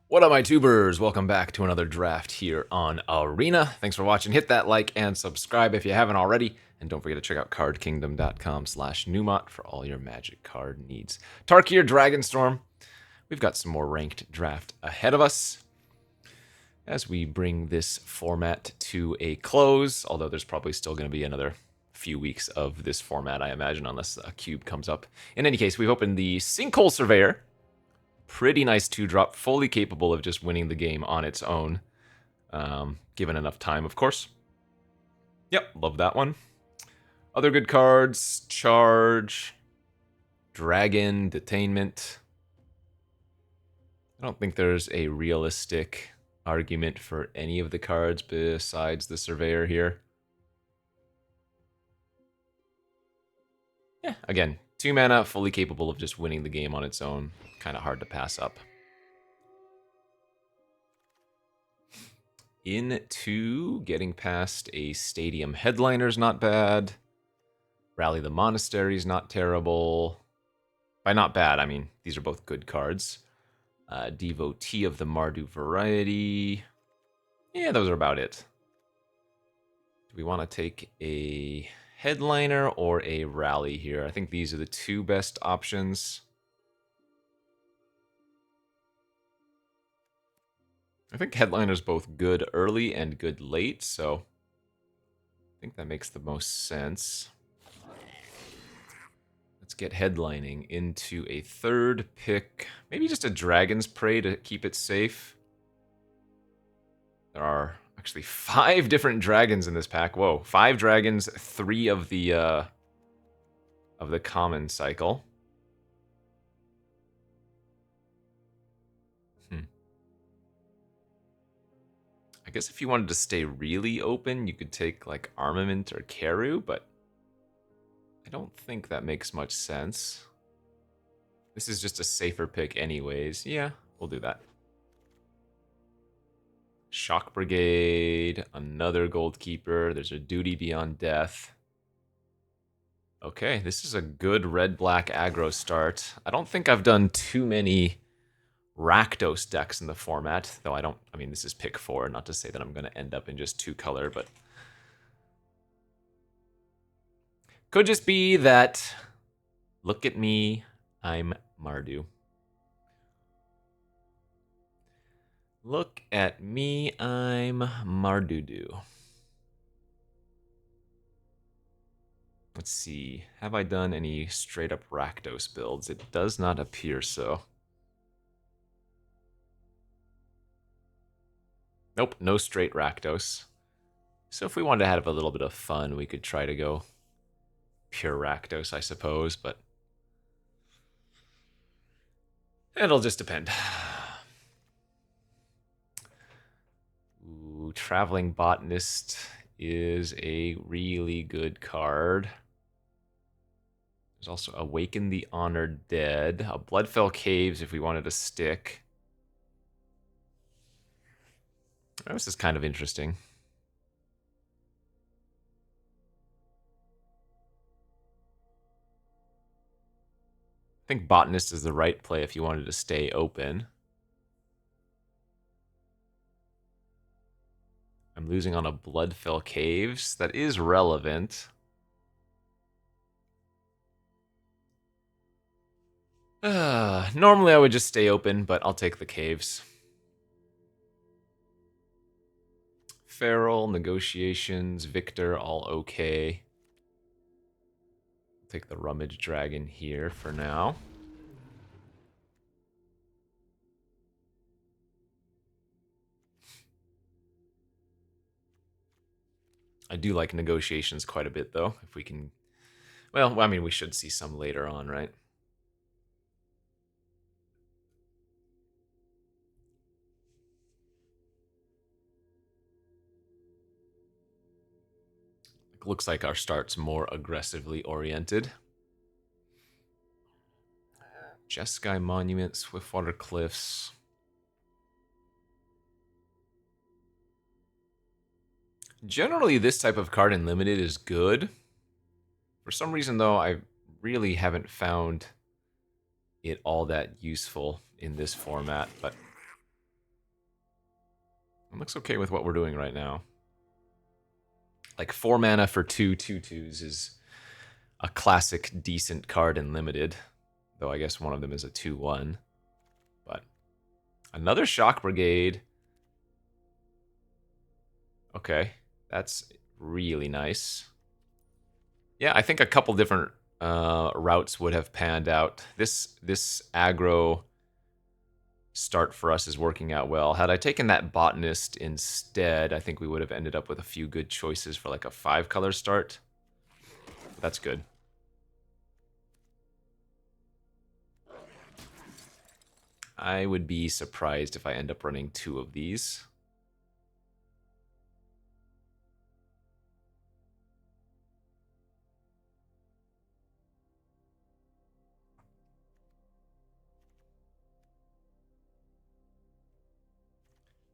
What up, my tubers? Welcome back to another draft here on Arena. Thanks for watching. Hit that like and subscribe if you haven't already. And don't forget to check out cardkingdom.com/Numot for all your Magic card needs. Tarkir, Dragonstorm. We've got some more ranked draft ahead of us as we bring this format to a close, although there's probably still going to be another few weeks of this format, I imagine, unless a cube comes up. In any case, we've opened the Sinkhole Surveyor. Pretty nice 2-drop, fully capable of just winning the game on its own. Given enough time, of course. Yep, love that one. Other good cards, Charge, Dragon, Detainment. I don't think there's a realistic argument for any of the cards besides the Surveyor here. Yeah, again, 2 mana, fully capable of just winning the game on its own. Kind of hard to pass up. Into getting past a stadium headliner's not bad. Rally the Monastery's not terrible. By not bad, I mean these are both good cards. Devotee of the Mardu variety. Yeah, those are about it. Do we want to take a headliner or a rally here? I think these are the two best options. I think headliner's both good early and good late, so I think that makes the most sense. Let's get headlining into a third pick. Maybe just a Dragon's Prey to keep it safe. There are actually 5 different dragons in this pack. Whoa, 5 dragons, 3 of the common cycle. I guess if you wanted to stay really open, you could take like Armament or Keru, but I don't think that makes much sense. This is just a safer pick anyways. Yeah, we'll do that. Shock Brigade, another Goldkeeper. There's a Duty Beyond Death. Okay, this is a good red-black aggro start. I don't think I've done too many Rakdos decks in the format, though I mean, this is pick 4, not to say that I'm going to end up in just 2-color, but could just be that, look at me, I'm Mardu. Look at me, I'm Mardudu. Let's see, have I done any straight-up Rakdos builds? It does not appear so. Nope, no straight Rakdos. So if we wanted to have a little bit of fun, we could try to go pure Rakdos, I suppose, but it'll just depend. Ooh, Traveling Botanist is a really good card. There's also Awaken the Honored Dead, a Bloodfell Caves if we wanted to stick. Oh, this is kind of interesting. I think Botanist is the right play if you wanted to stay open. I'm losing on a Bloodfell Caves. That is relevant. Normally I would just stay open, but I'll take the Caves. Feral, Negotiations, Victor, all okay. Take the Rummage Dragon here for now. I do like Negotiations quite a bit, though. If we can... Well, I mean, we should see some later on, right? Looks like our start's more aggressively oriented. Jeskai Monument, Swiftwater Cliffs. Generally, this type of card in Limited is good. For some reason, though, I really haven't found it all that useful in this format, but It looks okay with what we're doing right now. Like 4 mana for 2/2/2s is a classic decent card in limited. Though I guess one of them is a 2/1. But another Shock Brigade. Okay, that's really nice. Yeah, I think a couple different routes would have panned out. This aggro start for us is working out well. Had I taken that Botanist instead, I think we would have ended up with a few good choices for like a 5-color start. That's good. I would be surprised if I end up running 2 of these.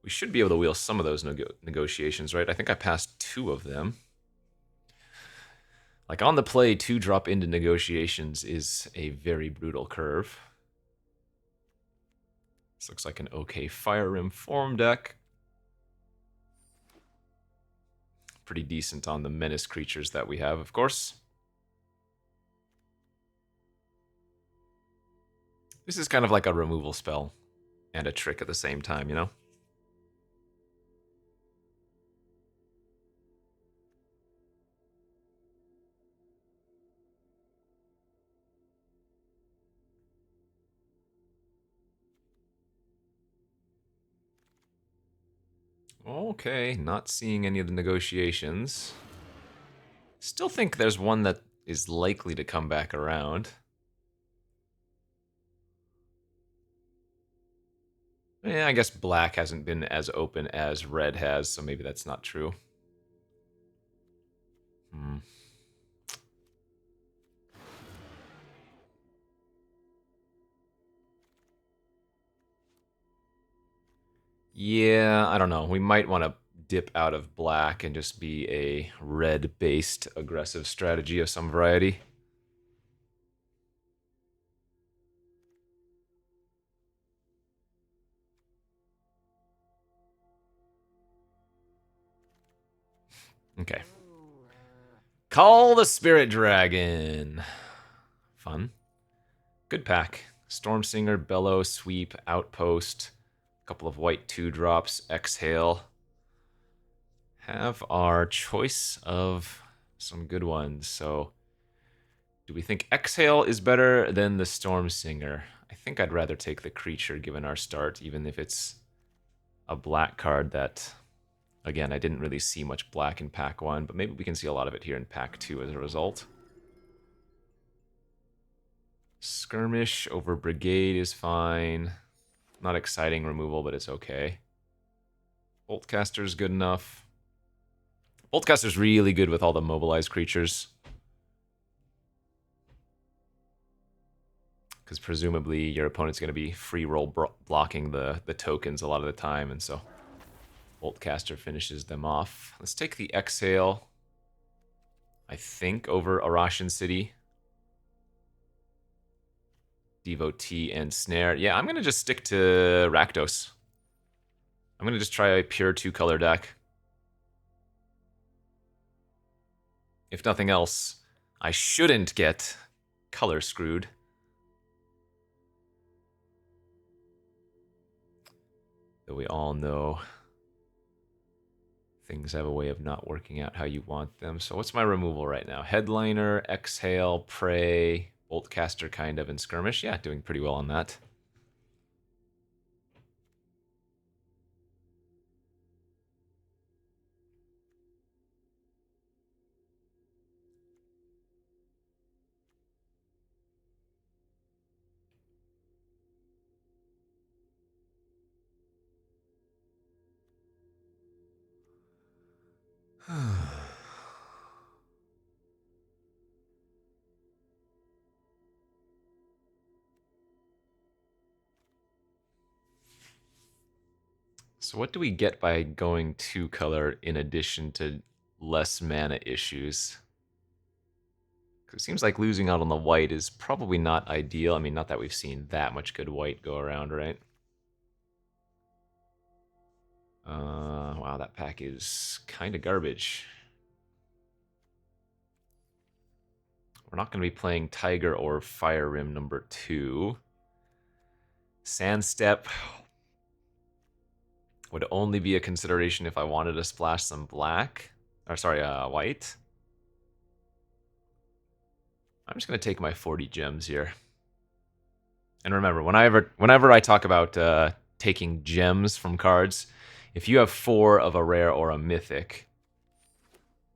We should be able to wheel some of those negotiations, right? I think I passed 2 of them. Like on the play, 2-drop into negotiations is a very brutal curve. This looks like an okay Fire Rim form deck. Pretty decent on the menace creatures that we have, of course. This is kind of like a removal spell and a trick at the same time, you know? Okay, not seeing any of the negotiations. Still think there's one that is likely to come back around. Yeah, I guess black hasn't been as open as red has, so maybe that's not true. Yeah, I don't know. We might want to dip out of black and just be a red-based aggressive strategy of some variety. Okay. Call the Spirit Dragon. Fun. Good pack. Stormsinger, Bellow, Sweep, Outpost, a couple of white 2-drops, Exhale. Have our choice of some good ones. So, do we think Exhale is better than the Stormsinger? I think I'd rather take the creature given our start, even if it's a black card that, again, I didn't really see much black in pack 1, but maybe we can see a lot of it here in pack 2 as a result. Skirmish over Brigade is fine. Not exciting removal, but it's okay. Boltcaster's good enough. Boltcaster's really good with all the mobilized creatures. Because presumably your opponent's going to be free roll blocking the tokens a lot of the time, and so Boltcaster finishes them off. Let's take the Exhale, I think, over Arashan City. Devotee and Snare. Yeah, I'm going to just stick to Rakdos. I'm going to just try a pure 2-color deck. If nothing else, I shouldn't get color screwed. Though we all know things have a way of not working out how you want them. So what's my removal right now? Headliner, Exhale, Prey, Boltcaster kind of, and Skirmish. Yeah, doing pretty well on that. So what do we get by going 2-color in addition to less mana issues? Because it seems like losing out on the white is probably not ideal. I mean, not that we've seen that much good white go around, right? black is kind of garbage. We're not going to be playing Tiger or Fire Rim number 2. Sandstep would only be a consideration if I wanted to splash some black. Or sorry, white. I'm just going to take my 40 gems here. And remember, whenever I talk about taking gems from cards, if you have 4 of a rare or a mythic,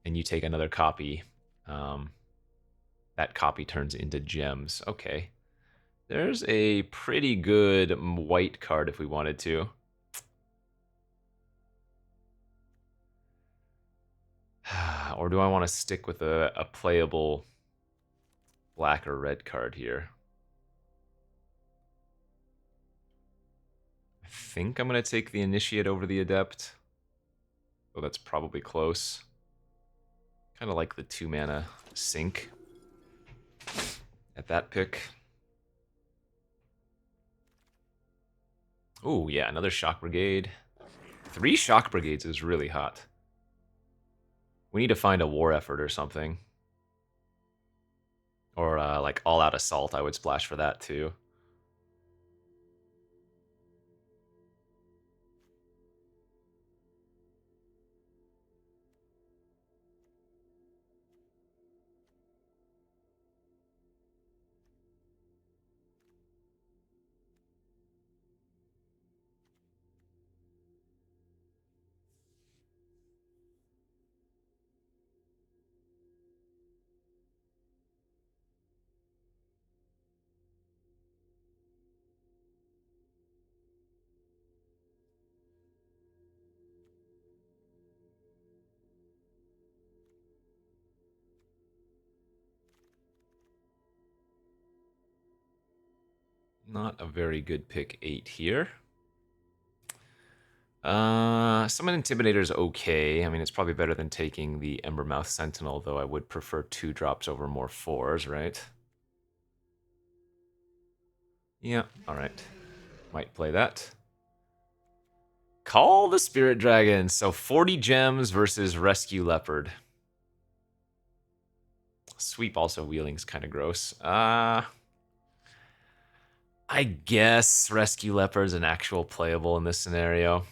and you take another copy, that copy turns into gems. Okay. There's a pretty good white card if we wanted to. Or do I want to stick with a playable black or red card here? I think I'm going to take the Initiate over the Adept. Oh, that's probably close. Kind of like the 2-mana Sync at that pick. Oh, yeah, another Shock Brigade. 3 Shock Brigades is really hot. We need to find a War Effort or something. Or, like, All-Out Assault, I would splash for that, too. Not a very good pick 8 here. Summon Intimidator is okay. I mean, it's probably better than taking the Embermouth Sentinel, though I would prefer 2 drops over more 4s, right? Yeah, alright. Might play that. Call the Spirit Dragon. So 40 gems versus Rescue Leopard. Sweep also wheeling's kind of gross. I guess Rescue Leopard's an actual playable in this scenario.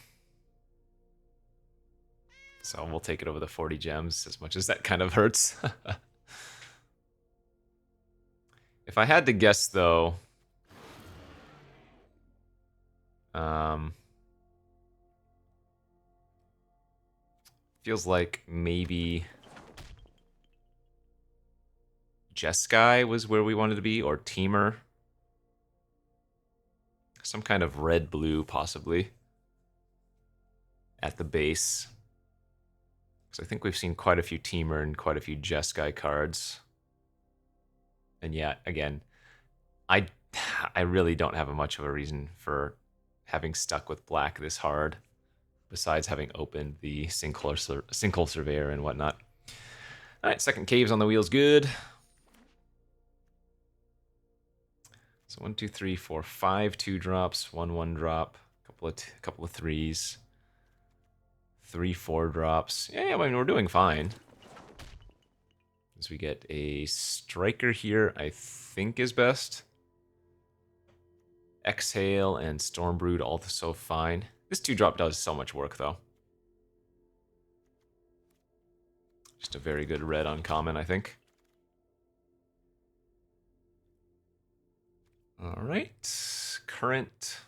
So we'll take it over the 40 gems, as much as that kind of hurts. If I had to guess, though, feels like maybe Jeskai was where we wanted to be, or Teamer. Some kind of red-blue, possibly, at the base. Because I think we've seen quite a few Teamer and quite a few Jeskai cards. And yeah, again, I really don't have much of a reason for having stuck with black this hard, besides having opened the Sinkhole Surveyor and whatnot. Alright, second Caves on the wheel's good. So 1, 2, 3, 4, 5 2-drops, 1 1-drop, couple of 3s, 3 4-drops. Yeah, I mean, we're doing fine. As we get a Striker here, I think is best. Exhale and Stormbrood also fine. This 2-drop does so much work, though. Just a very good red uncommon, I think. Alright. Current,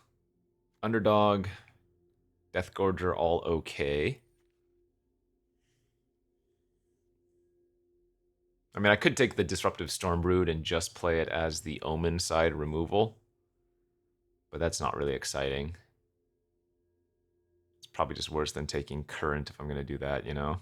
Underdog, Deathgorger, all okay. I mean, I could take the Disruptive Stormbrood and just play it as the Omen side removal. But that's not really exciting. It's probably just worse than taking Current if I'm going to do that, you know?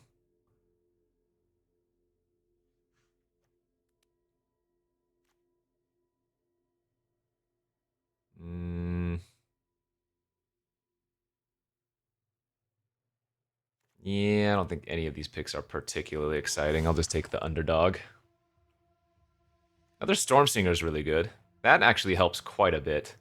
Yeah, I don't think any of these picks are particularly exciting. I'll just take the Underdog. Another Stormsinger is really good. That actually helps quite a bit.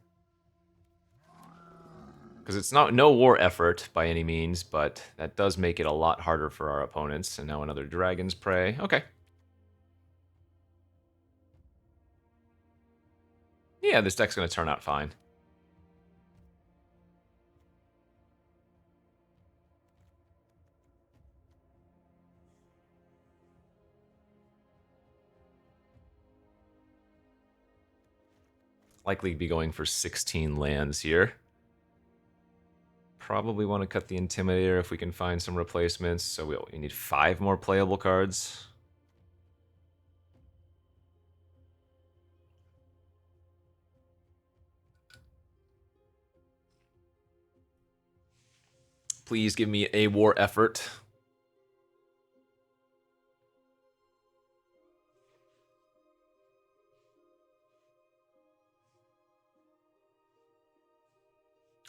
Because it's not no war effort by any means, but that does make it a lot harder for our opponents. And now another Dragon's Prey. Okay. Yeah, this deck's going to turn out fine. Likely be going for 16 lands here. Probably want to cut the Intimidator if we can find some replacements. So we need 5 more playable cards. Please give me a war effort.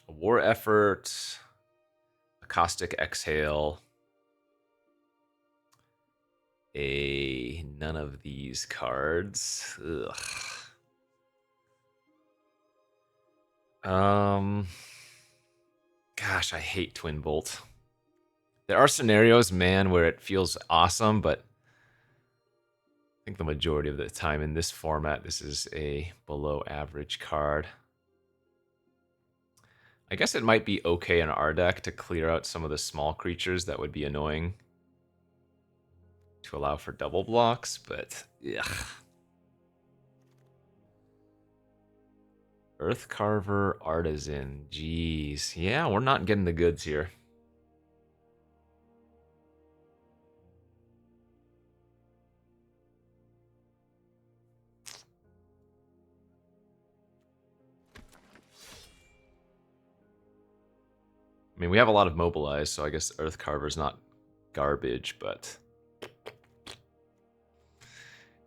A war effort. A caustic exhale. None of these cards. Ugh. Gosh, I hate Twin Bolt. There are scenarios, man, where it feels awesome, but I think the majority of the time in this format, this is a below average card. I guess it might be okay in our deck to clear out some of the small creatures that would be annoying to allow for double blocks, but ugh. Earthcarver Artisan, jeez. Yeah, we're not getting the goods here. I mean, we have a lot of mobilize, so I guess Earthcarver's not garbage, but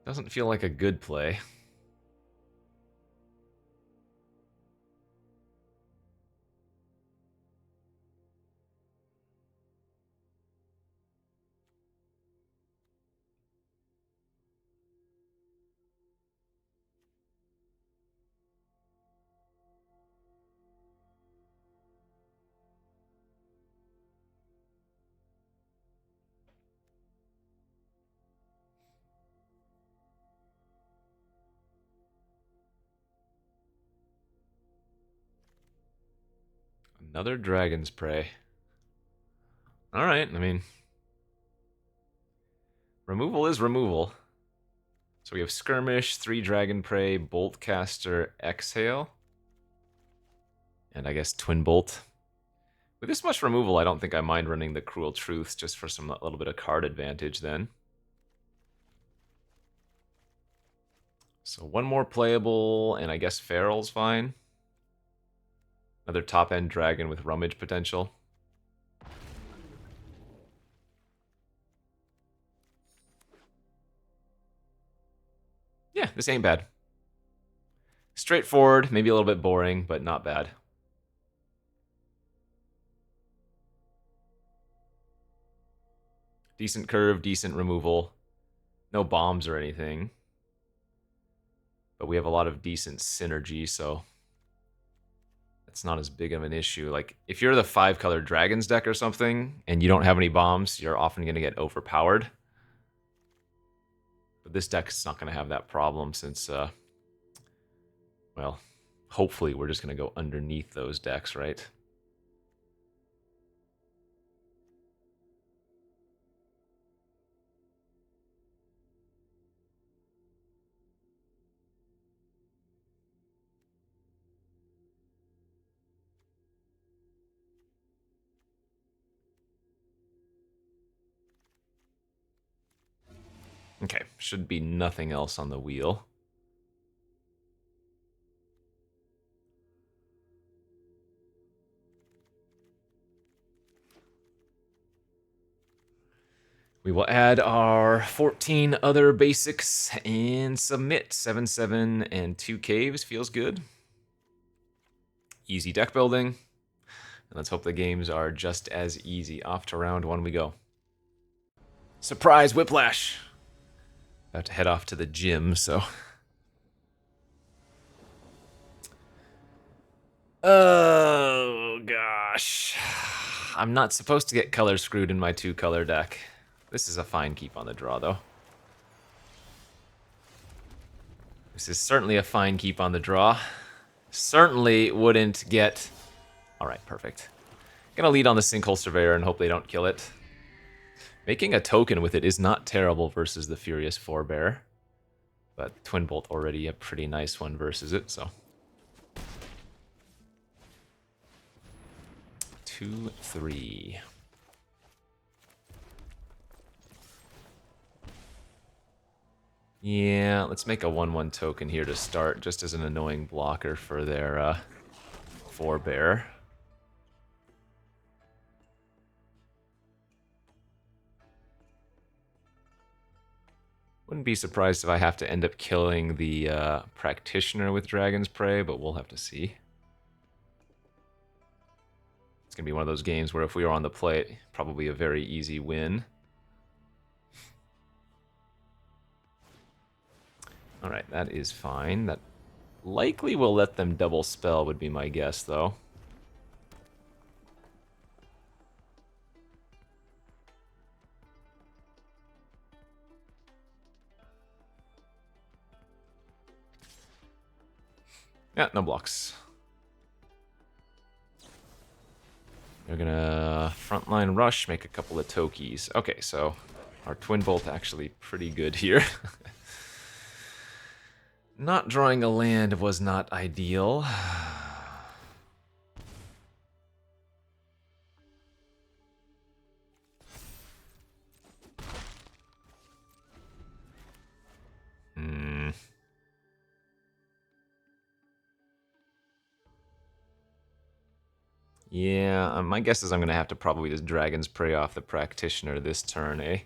doesn't feel like a good play. Another Dragon's Prey. Alright, I mean, removal is removal. So we have Skirmish, 3 Dragon Prey, Boltcaster, Exhale, and I guess Twin Bolt. With this much removal, I don't think I mind running the Cruel Truth just for some little bit of card advantage then. So one more playable, and I guess Feral's fine. Another top-end dragon with Rummage potential. Yeah, this ain't bad. Straightforward, maybe a little bit boring, but not bad. Decent curve, decent removal. No bombs or anything. But we have a lot of decent synergy, so it's not as big of an issue. Like, if you're the 5-color Dragons deck or something, and you don't have any bombs, you're often going to get overpowered. But this deck's not going to have that problem since, well, hopefully we're just going to go underneath those decks, right? Okay, should be nothing else on the wheel. We will add our 14 other basics and submit. 7/7 and 2 caves feels good. Easy deck building. And let's hope the games are just as easy. Off to round 1 we go. Surprise Whiplash! About to head off to the gym, so... gosh. I'm not supposed to get color screwed in my 2-color deck. This is a fine keep on the draw, though. This is certainly a fine keep on the draw. Certainly wouldn't get... Alright, perfect. Gonna lead on the Sinkhole Surveyor and hope they don't kill it. Making a token with it is not terrible versus the Furious Forebear. But Twin Bolt already a pretty nice one versus it, so... 2-3. Yeah, let's make a 1/1 token here to start, just as an annoying blocker for their Forebear. Wouldn't be surprised if I have to end up killing the Practitioner with Dragon's Prey, but we'll have to see. It's going to be one of those games where if we were on the plate, probably a very easy win. Alright, that is fine. That likely will let them double spell, would be my guess, though. Yeah, no blocks. They're gonna frontline rush, make a couple of Tokies. Okay, so our Twin Bolt actually pretty good here. Not drawing a land was not ideal. Yeah, my guess is I'm going to have to probably just Dragon's Prey off the Practitioner this turn, eh?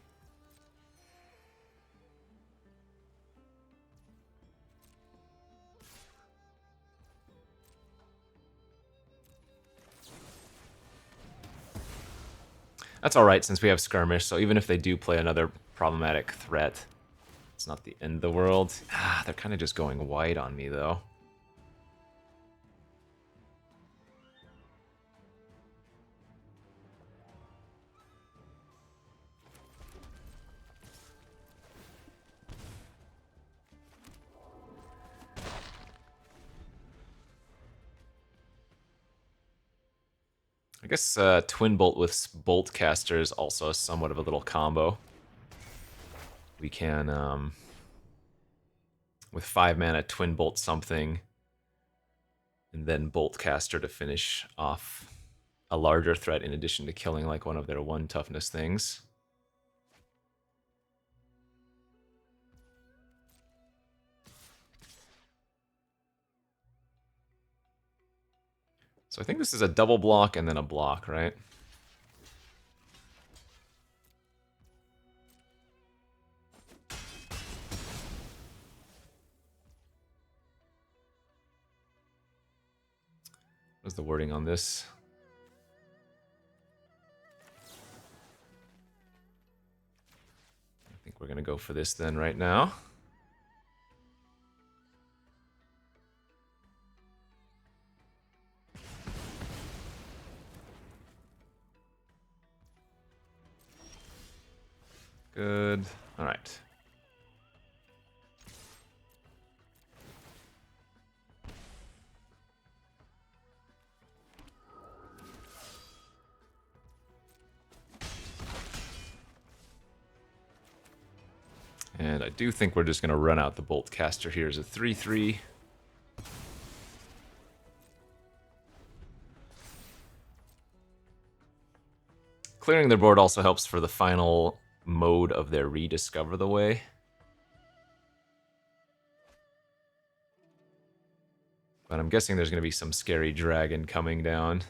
That's alright since we have Skirmish, so even if they do play another problematic threat, it's not the end of the world. Ah, they're kind of just going white on me, though. I guess Twin Bolt with Bolt Caster is also somewhat of a little combo. We can, with 5 mana, Twin Bolt something, and then Bolt Caster to finish off a larger threat in addition to killing like one of their 1 toughness things. So I think this is a double block and then a block, right? What's the wording on this? I think we're going to go for this then right now. Good. All right. And I do think we're just going to run out the Bolt Caster here as a 3/3. Clearing their board also helps for the final mode of their Rediscover the Way. But I'm guessing there's going to be some scary dragon coming down.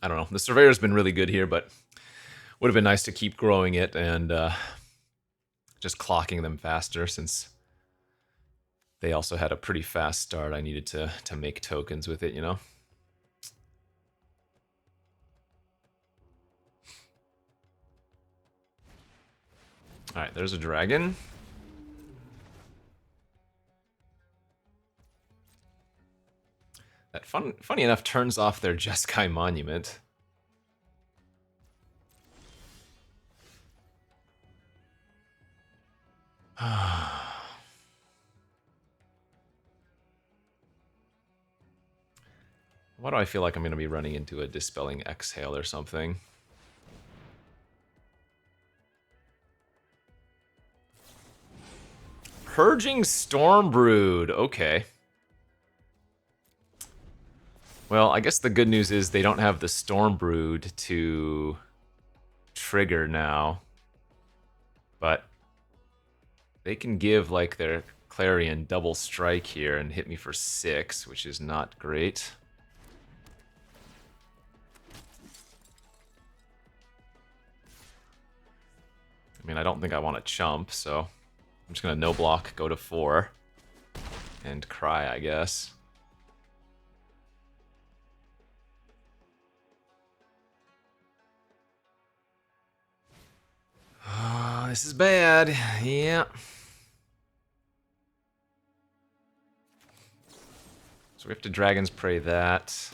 I don't know. The Surveyor's been really good here, but would have been nice to keep growing it and just clocking them faster since they also had a pretty fast start. I needed to make tokens with it, you know? Alright, there's a dragon. That funny enough turns off their Jeskai Monument. Why do I feel like I'm going to be running into a Dispelling Exhale or something? Purging Stormbrood. Okay. Well, I guess the good news is they don't have the Stormbrood to trigger now. But they can give like their Clarion double strike here and hit me for 6, which is not great. I mean, I don't think I want to chump, so I'm just going to no block, go to 4, and cry, I guess. Oh, this is bad. Yeah. So we have to Dragon's Prey that.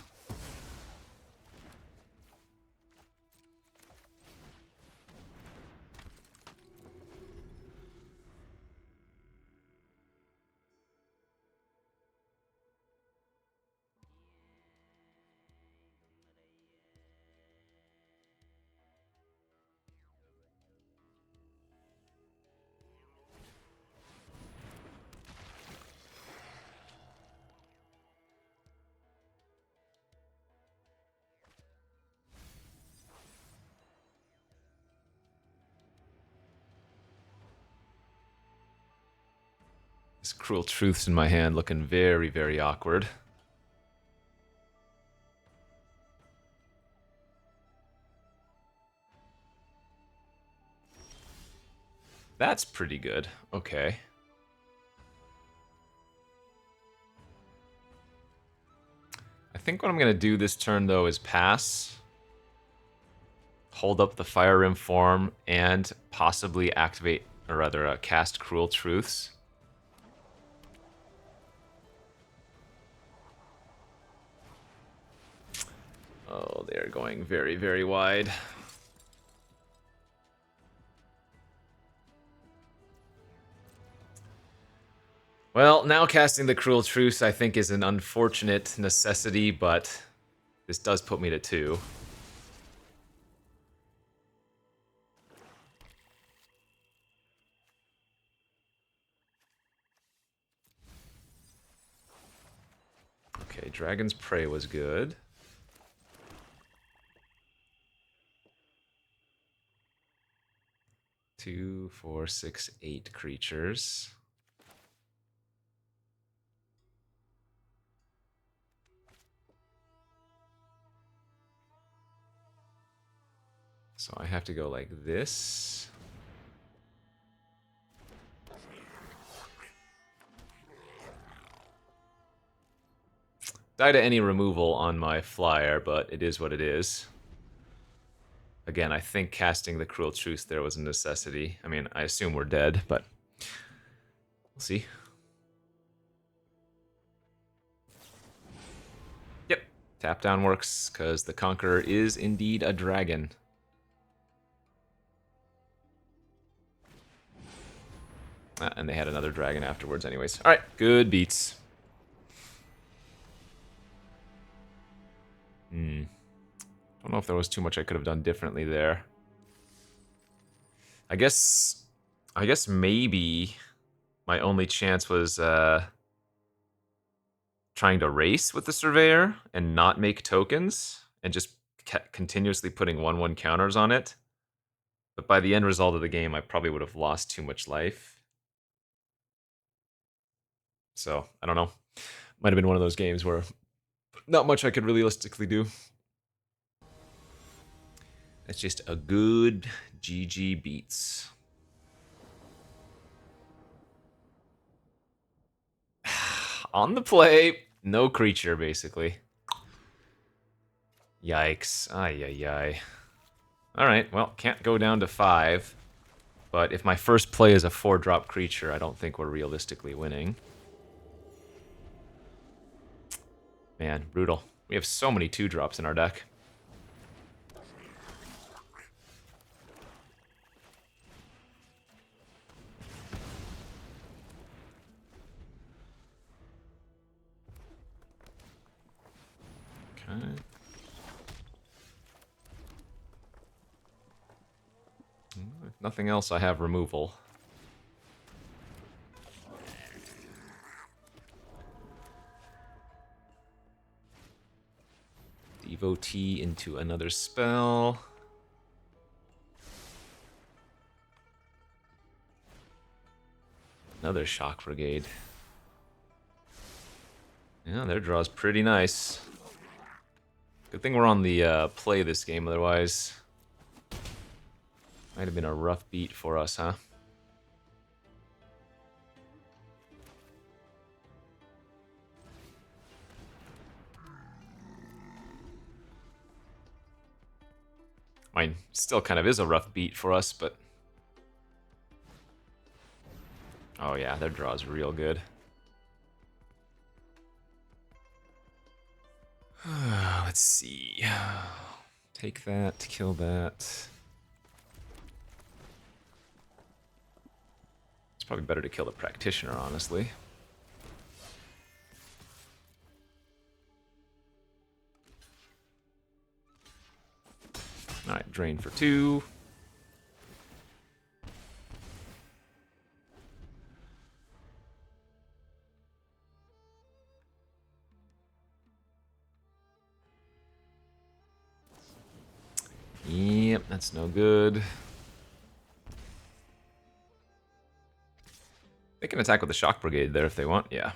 This Cruel Truth's in my hand, looking very, very awkward. That's pretty good. Okay. I think what I'm going to do this turn, though, is pass. Hold up the Fire Rim form and possibly activate, or rather, cast Cruel Truths. Oh, they're going very, very wide. Well, now casting the Cruel Truce, I think, is an unfortunate necessity, but this does put me to 2. Okay, Dragon's Prey was good. 2, 4, 6, 8 creatures. So I have to go like this. Die to any removal on my flyer, but it is what it is. Again, I think casting the Cruel Truce there was a necessity. I mean, I assume we're dead, but we'll see. Yep, tap down works, because the Conqueror is indeed a dragon. And they had another dragon afterwards anyways. Alright, good beats. Don't know if there was too much I could have done differently there. I guess maybe my only chance was trying to race with the Surveyor and not make tokens and just continuously putting 1/1 counters on it. But by the end result of the game, I probably would have lost too much life. So, I don't know. Might have been one of those games where not much I could realistically do. That's just a good GG beats. On the play, no creature, basically. Yikes. Ay, ay, ay. Alright, well, can't go down to 5. But if my first play is a 4-drop creature, I don't think we're realistically winning. Man, brutal. We have so many 2-drops in our deck. Okay. If nothing else, I have removal. Devotee into another spell. Another Shock Brigade. Yeah, their draw's pretty nice. Good thing we're on the play this game, otherwise might have been a rough beat for us, huh? I mean, still kind of is a rough beat for us, but... Oh yeah, their draw's real good. Let's see. Take that, kill that. It's probably better to kill the Practitioner, honestly. Alright, drain for 2. Yep, that's no good. They can attack with the Shock Brigade there if they want, yeah.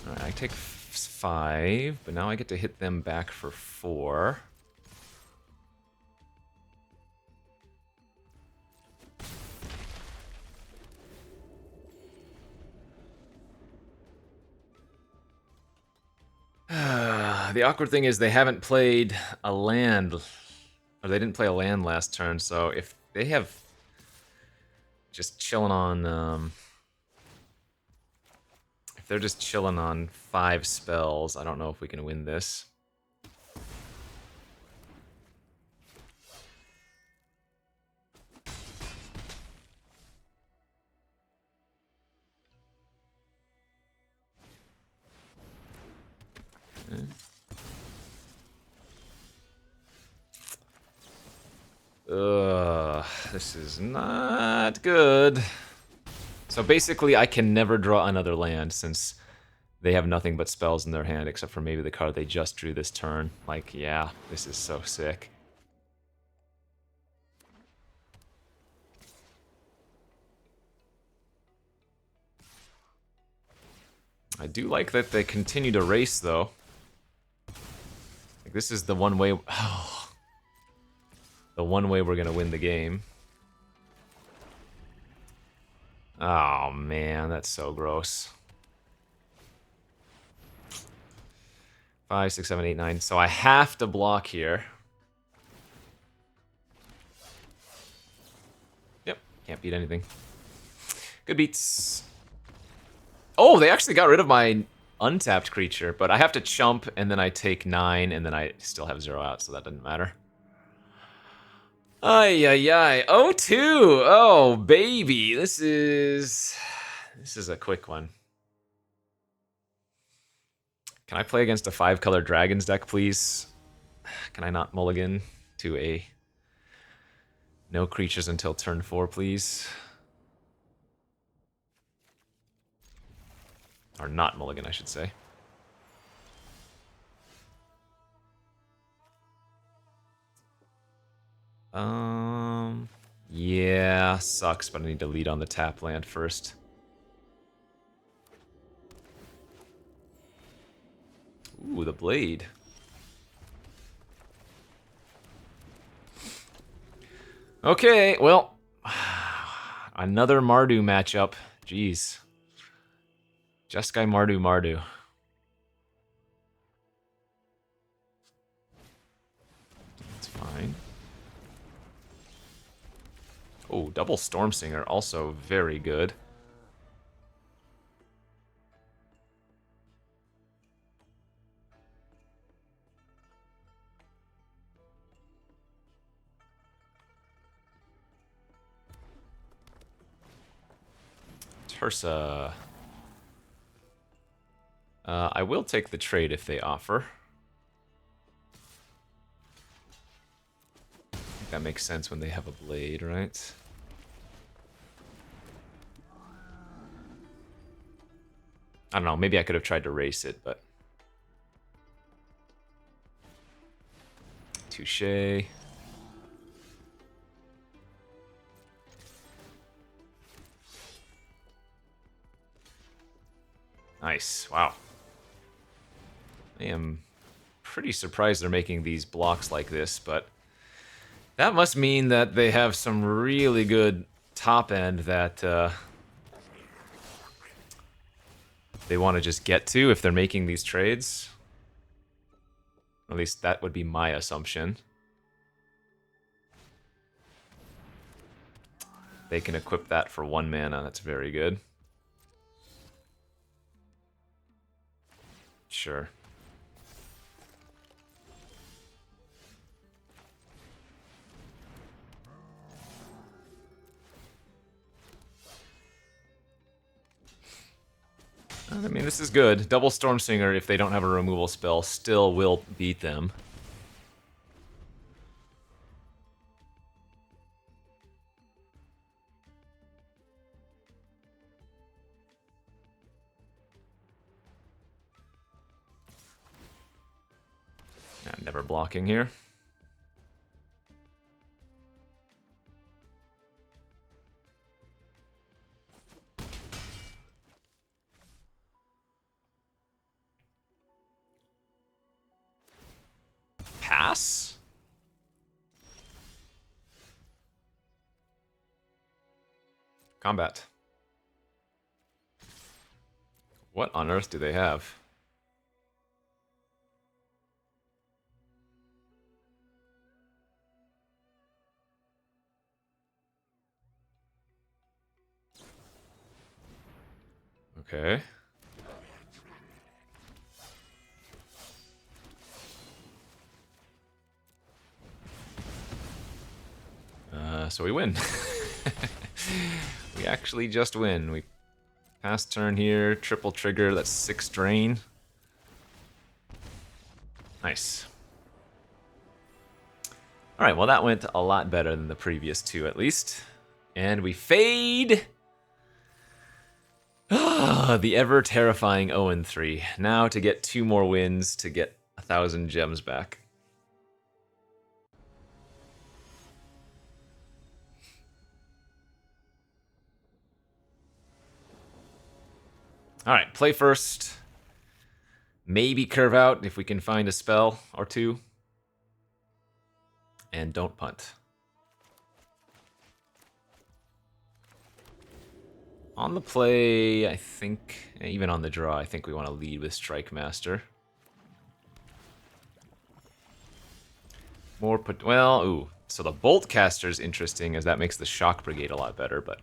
Alright, I take 5, but now I get to hit them back for 4. The awkward thing is they haven't played a land, or they didn't play a land last turn, so if they have just chilling on, if they're just chilling on 5 spells, I don't know if we can win this. Okay. Ugh, this is not good. So basically, I can never draw another land since they have nothing but spells in their hand, except for maybe the card they just drew this turn. Like, yeah, this is so sick. I do like that they continue to race, though. Like, this is the one way... Oh, the one way we're going to win the game. Oh, man, that's so gross. 5, 6, 7, 8, 9. So I have to block here. Yep, can't beat anything. Good beats. Oh, they actually got rid of my untapped creature, but I have to chump, and then I take 9, and then I still have 0 out, so that doesn't matter. Ay, ay, ay. 0-2. Oh, baby. This is a quick one. Can I play against a 5-color Dragons deck, please? Can I not mulligan to a no creatures until turn 4, please? Or not mulligan, I should say. Yeah, sucks, but I need to lead on the tap land first. Ooh, the blade. Okay, well, another Mardu matchup. Jeez. Jeskai Mardu Mardu. That's fine. Oh, double Storm Singer, also very good. Tursa. I will take the trade if they offer. I think that makes sense when they have a blade, right? I don't know, maybe I could have tried to race it, but... Touché. Nice, wow. I am pretty surprised they're making these blocks like this, but... that must mean that they have some really good top end that they want to just get to if they're making these trades. At least that would be my assumption. They can equip that for 1 mana, that's very good. Sure. I mean, this is good. Double Storm Singer, if they don't have a removal spell, still will beat them. I'm never blocking here. Pass? Combat. What on earth do they have? Okay. So we win. We actually just win. We pass turn here, triple trigger, that's 6 drain. Nice. Alright, well that went a lot better than the previous 2 at least. And we fade! The ever-terrifying 0-3. Now to get 2 more wins to get 1,000 gems back. Alright, play first. Maybe curve out if we can find a spell or 2. And don't punt. On the play, I think, even on the draw, I think we want to lead with Strike Master. More put, well, ooh. So the Bolt Caster's interesting, as that makes the Shock Brigade a lot better, but...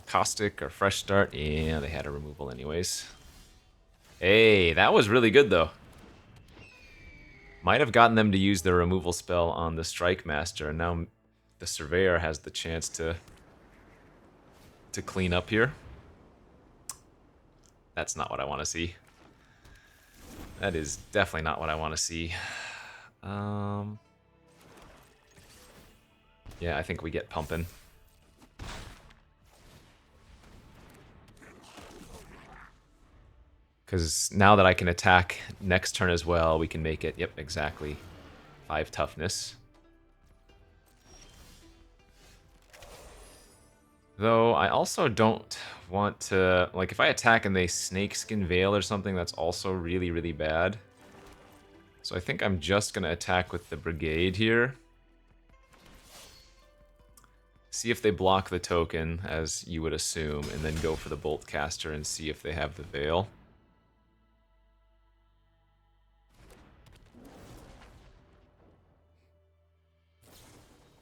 Caustic or Fresh Start, yeah, they had a removal anyways. Hey, that was really good though. Might have gotten them to use their removal spell on the Strike Master, and now the Surveyor has the chance to clean up here. That's not what I want to see. That is definitely not what I want to see. Yeah, I think we get pumping. Because now that I can attack next turn as well, we can make it, yep, exactly, 5 toughness. Though, I also don't want to... like, if I attack and they Snakeskin Veil or something, that's also really, really bad. So I think I'm just going to attack with the Brigade here. See if they block the token, as you would assume, and then go for the Bolt Caster and see if they have the Veil.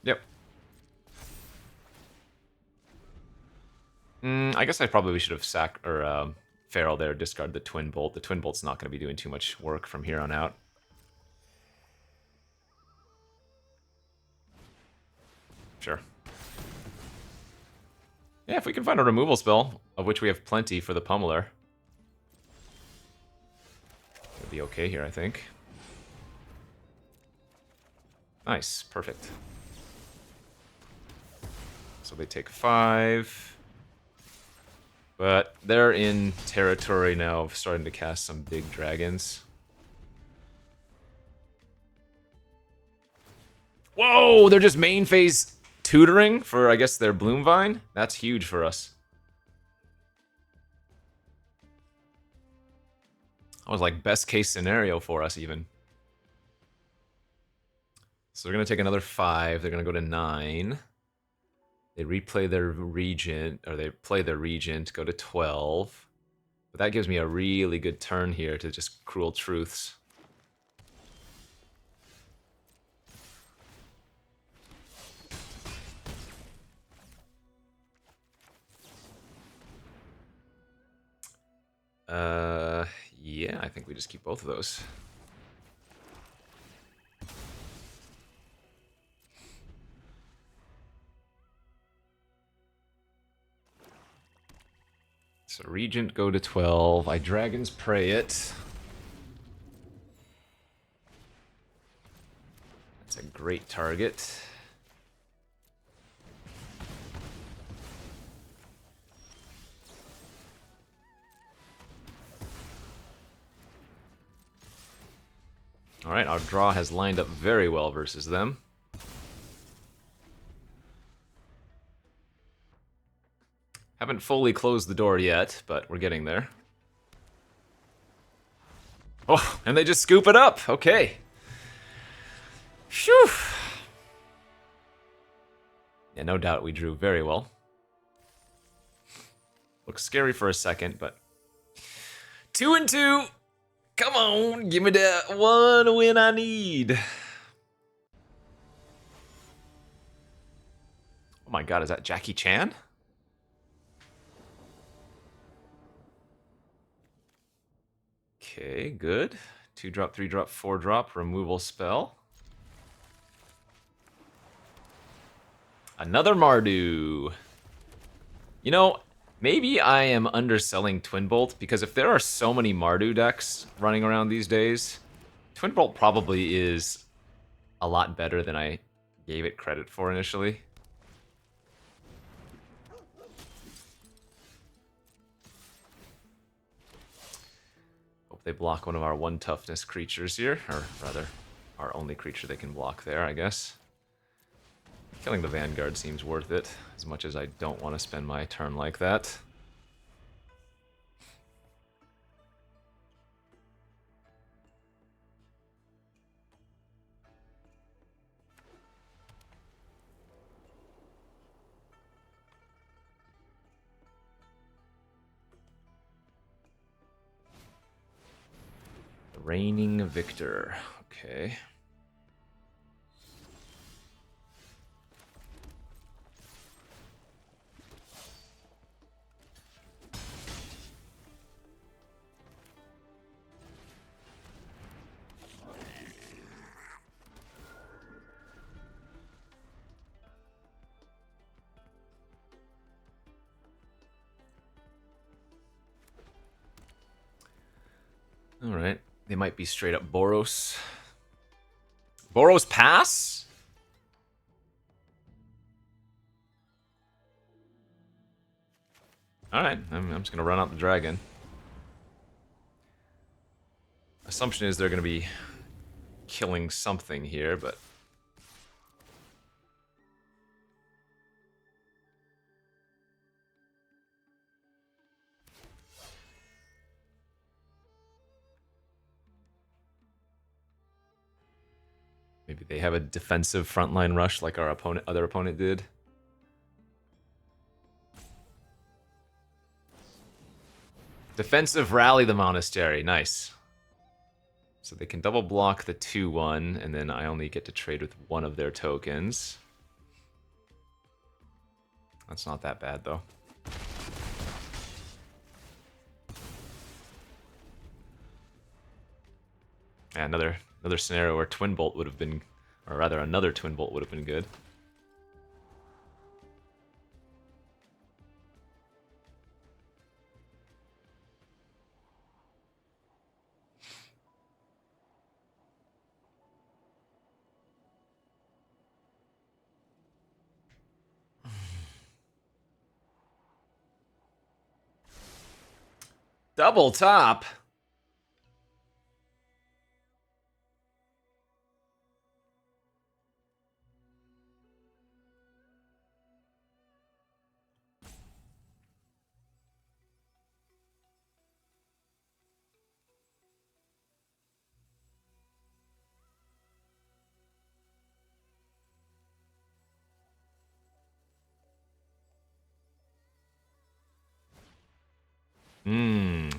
Yep. I guess I probably should have Feral there, discard the Twin Bolt. The Twin Bolt's not going to be doing too much work from here on out. Sure. Yeah, if we can find a removal spell, of which we have plenty for the Pummeler, it'll be okay here, I think. Nice, perfect. So they take 5. But they're in territory now of starting to cast some big dragons. Whoa, they're just main phase tutoring for, I guess, their Bloomvine? That's huge for us. That was like best case scenario for us, even. So they're going to take another 5. They're going to go to 9. They replay their Regent, or they play their Regent, go to 12. But that gives me a really good turn here to just Cruel Truths. Yeah, I think we just keep both of those. So Regent go to 12. I Dragon's Prey it. That's a great target. Alright, our draw has lined up very well versus them. Haven't fully closed the door yet, but we're getting there. Oh, and they just scoop it up. Okay. Phew. Yeah, no doubt we drew very well. Looks scary for a second, but 2 and 2. Come on, give me that one win I need. Oh my god, is that Jackie Chan? Okay, good. 2-drop, 3-drop, 4-drop, removal spell. Another Mardu. You know, maybe I am underselling Twin Bolt, because if there are so many Mardu decks running around these days, Twin Bolt probably is a lot better than I gave it credit for initially. Hope they block one of our 1 toughness creatures here, or rather, our only creature they can block there, I guess. Killing the Vanguard seems worth it, as much as I don't want to spend my turn like that. The Reigning Victor, okay. Alright, they might be straight up Boros. Boros pass? Alright, I'm just gonna run out the dragon. Assumption is they're gonna be killing something here, but... maybe they have a defensive frontline rush like our other opponent did. Defensive Rally the Monastery. Nice. So they can double block the 2-1, and then I only get to trade with one of their tokens. That's not that bad, though. Yeah, another scenario where Twin Bolt would have been, or rather another Twin Bolt would have been good. Double top.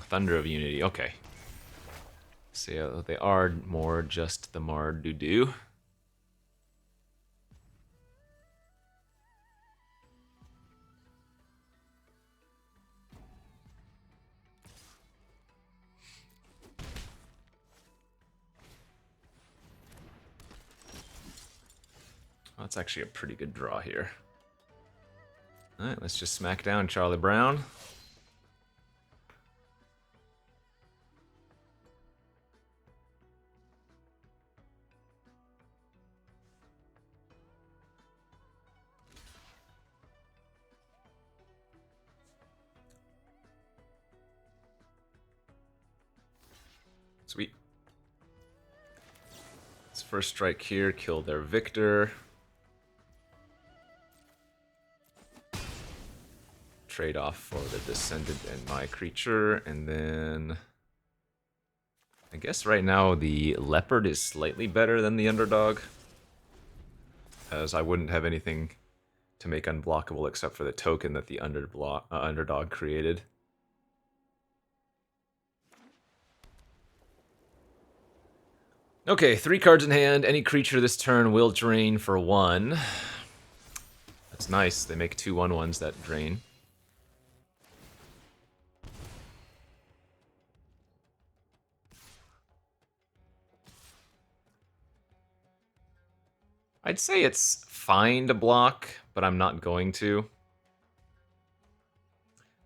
Thunder of Unity. Okay. So yeah, they are more just the Mar-doo-doo. Oh, that's actually a pretty good draw here. Alright, let's just smack down Charlie Brown. Sweet. Let's first strike here, kill their Victor. Trade off for the Descendant and my creature, and then I guess right now the Leopard is slightly better than the Underdog, as I wouldn't have anything to make unblockable except for the token that the Underdog created. Okay, 3 cards in hand. Any creature this turn will drain for 1. That's nice. They make 2 1/1s that drain. I'd say it's fine to block, but I'm not going to.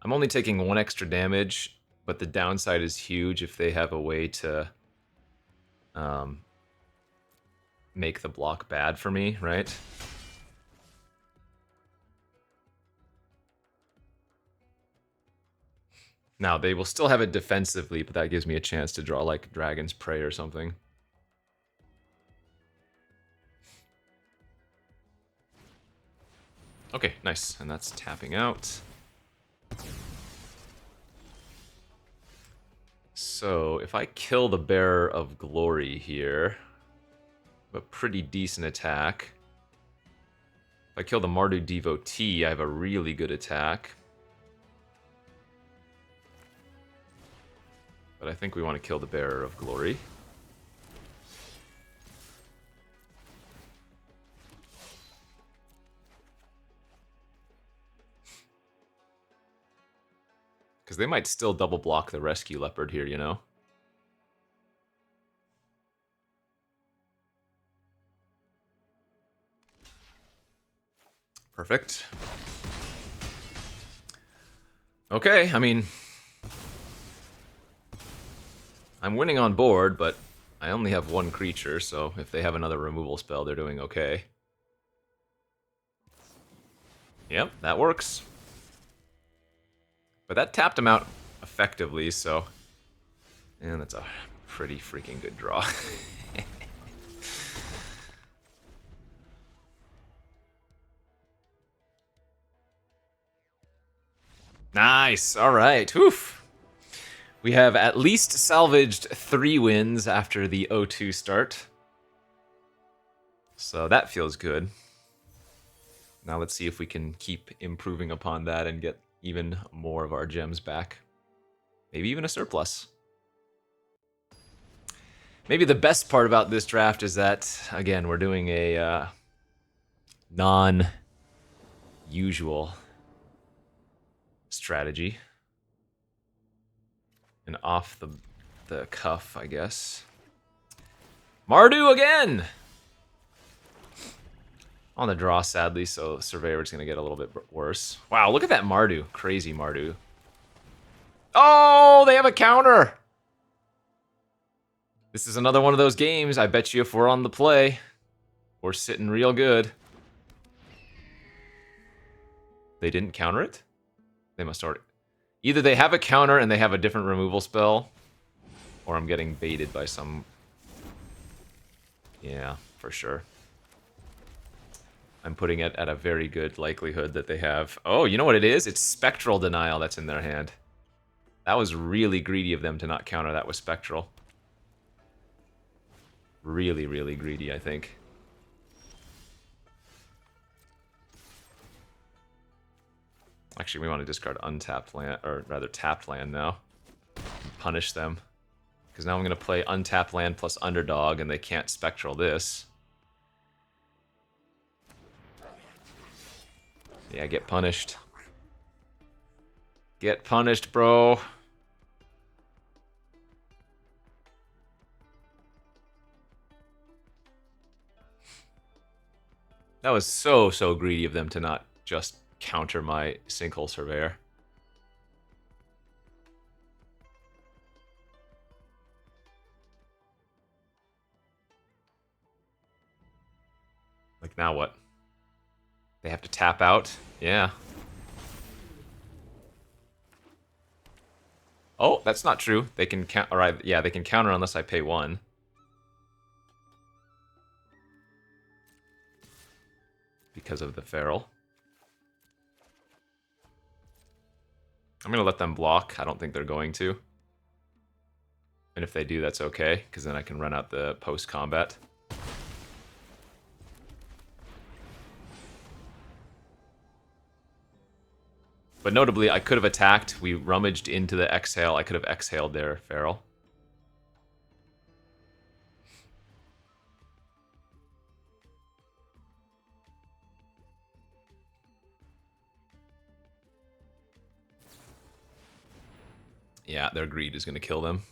I'm only taking 1 extra damage, but the downside is huge if they have a way to make the block bad for me, right? Now, they will still have it defensively, but that gives me a chance to draw, like, Dragon's Prey or something. Okay, nice. And that's tapping out. So, if I kill the Bearer of Glory here, I have a pretty decent attack. If I kill the Mardu Devotee, I have a really good attack. But I think we want to kill the Bearer of Glory. Because they might still double block the Rescue Leopard here, you know? Perfect. Okay, I mean, I'm winning on board, but I only have 1 creature, so if they have another removal spell, they're doing okay. Yep, that works. But that tapped him out effectively, so... And that's a pretty freaking good draw. Nice, alright, oof. We have at least salvaged 3 wins after the 0-2 start. So that feels good. Now let's see if we can keep improving upon that and get even more of our gems back. Maybe even a surplus. Maybe the best part about this draft is that, again, we're doing a non-usual strategy. And off the cuff, I guess. Mardu again! On the draw, sadly, so Surveyor's going to get a little bit worse. Wow, look at that Mardu. Crazy Mardu. Oh, they have a counter! This is another one of those games. I bet you if we're on the play, we're sitting real good. They didn't counter it? They must already... Either they have a counter and they have a different removal spell, or I'm getting baited by some... Yeah, for sure. I'm putting it at a very good likelihood that they have... Oh, you know what it is? It's Spectral Denial that's in their hand. That was really greedy of them to not counter that with Spectral. Really, really greedy, I think. Actually, we want to discard untapped land, or rather tapped land now. Punish them. Because now I'm going to play untapped land plus Underdog, and they can't Spectral this. Yeah, get punished. Get punished, bro. That was so greedy of them to not just counter my Sinkhole Surveyor. Like, now what? They have to tap out? Yeah. Oh, that's not true. They can count. Alright, yeah, they can counter unless I pay 1. Because of the Feral. I'm gonna let them block. I don't think they're going to. And if they do, that's okay, because then I can run out the post-combat. But notably, I could have attacked. We rummaged into the exhale. I could have exhaled their Feral. Yeah, their greed is going to kill them.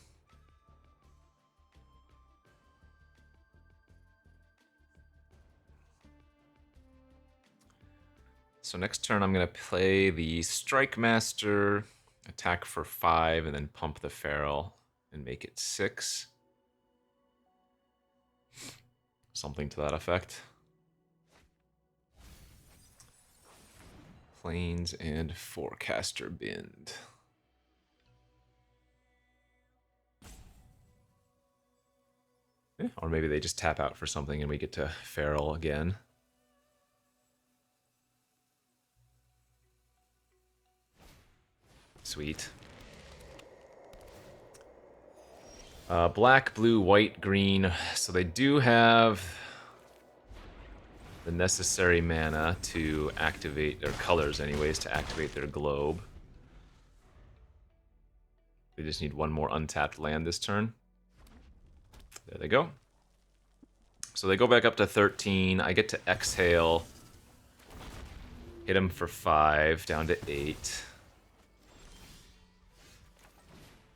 So next turn I'm going to play the Strike Master, attack for 5, and then pump the Feral and make it 6. Something to that effect. Plains and Forecaster Bend. Yeah, or maybe they just tap out for something and we get to Feral again. Sweet. Black, blue, white, green. So they do have the necessary mana to activate their colors anyways, to activate their globe. They just need one more untapped land this turn. There they go. So they go back up to 13. I get to exhale. Hit him for 5, down to 8.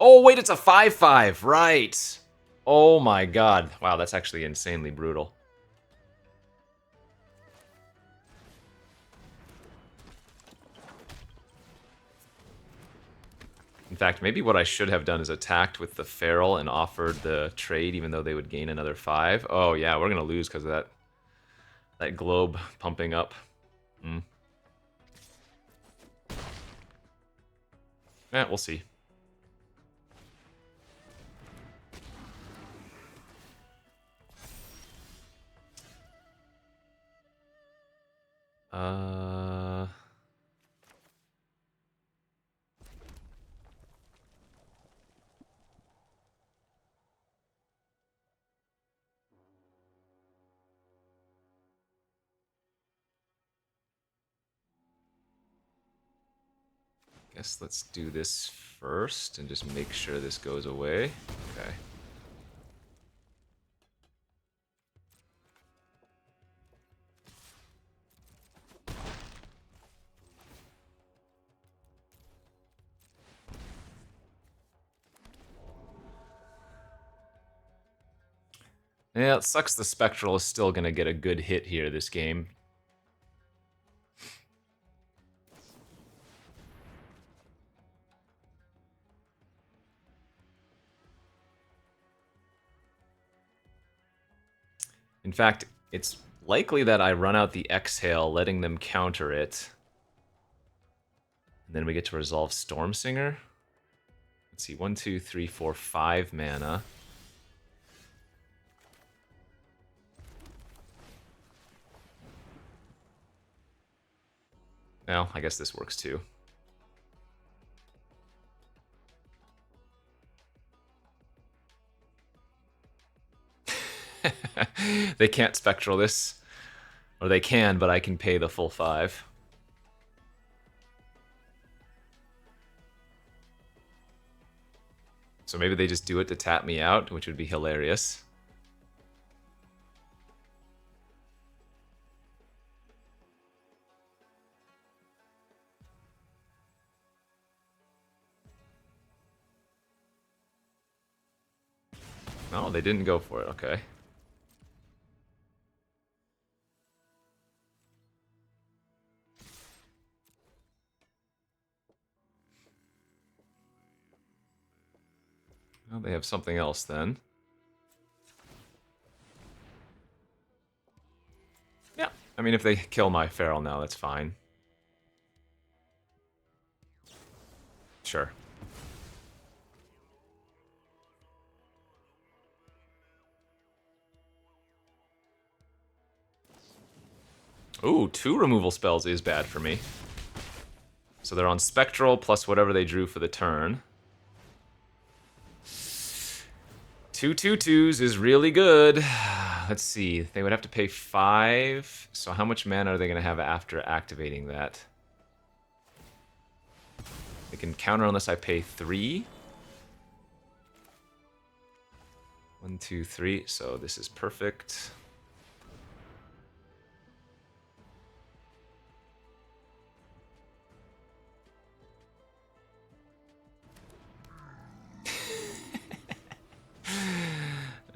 Oh, wait, it's a 5/5, right. Oh my god. Wow, that's actually insanely brutal. In fact, maybe what I should have done is attacked with the Feral and offered the trade, even though they would gain another 5. Oh yeah, we're gonna lose because of that globe pumping up. Yeah, we'll see. Guess let's do this first and just make sure this goes away. Okay. Yeah, it sucks the Spectral is still gonna get a good hit here this game. In fact, it's likely that I run out the Exhale, letting them counter it. And then we get to resolve Stormsinger. Let's see, 1, 2, 3, 4, 5 mana. Well, I guess this works too. They can't Spectral this. Or they can, but I can pay the full 5. So maybe they just do it to tap me out, which would be hilarious. No, they didn't go for it, okay. Well, they have something else then. Yeah, I mean, if they kill my Feral now, that's fine. Sure. Ooh, 2 removal spells is bad for me. So they're on Spectral plus whatever they drew for the turn. 2 2/2s is really good. Let's see, they would have to pay 5. So how much mana are they going to have after activating that? They can counter unless I pay 3. 1, 2, 3. So this is perfect.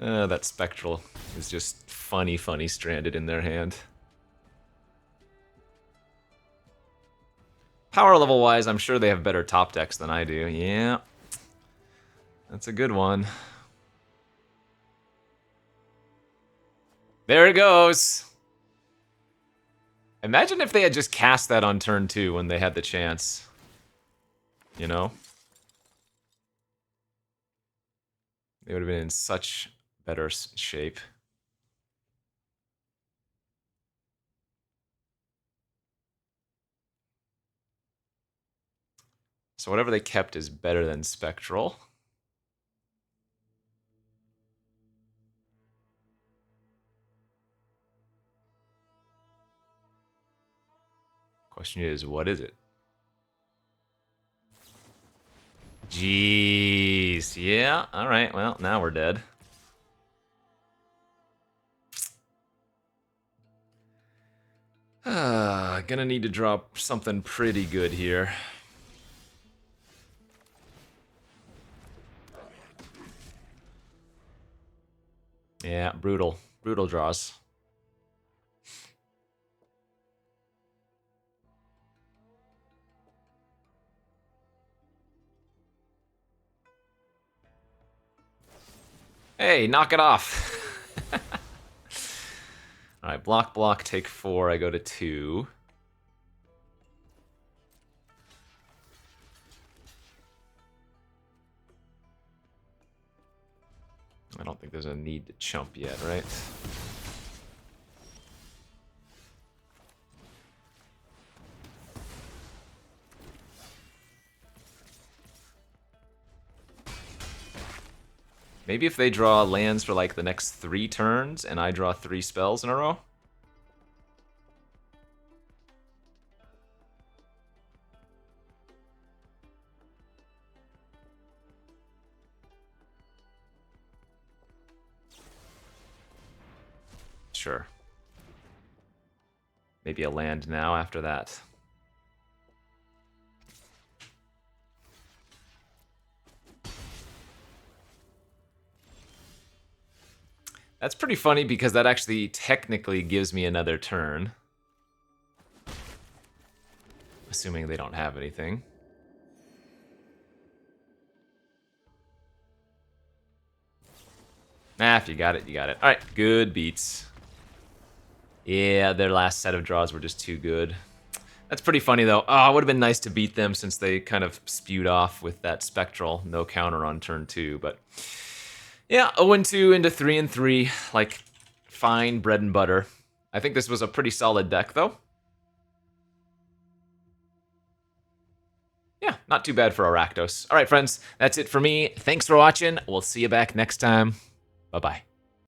That Spectral is just funny stranded in their hand. Power level wise, I'm sure they have better top decks than I do. Yeah. That's a good one. There it goes. Imagine if they had just cast that on turn 2 when they had the chance. You know? They would have been in such better shape. So whatever they kept is better than Spectral. Question is, what is it? Jeez. Yeah, alright, well, now we're dead. Gonna need to drop something pretty good here. Yeah, brutal. Brutal draws. Hey, knock it off. Alright, block, take 4, I go to 2. I don't think there's a need to chump yet, right? Maybe if they draw lands for like the next 3 turns and I draw 3 spells in a row? sure. Maybe a land now after that. That's pretty funny because that actually technically gives me another turn. Assuming they don't have anything. Nah, if you got it, you got it. Alright, good beats. Yeah, their last set of draws were just too good. That's pretty funny, though. Oh, it would have been nice to beat them since they kind of spewed off with that Spectral. No counter on turn 2, but... yeah, 0-2 into 3-3. Like, fine bread and butter. I think this was a pretty solid deck, though. Yeah, not too bad for a Rakdos. Alright, friends, that's it for me. Thanks for watching. We'll see you back next time. Bye-bye.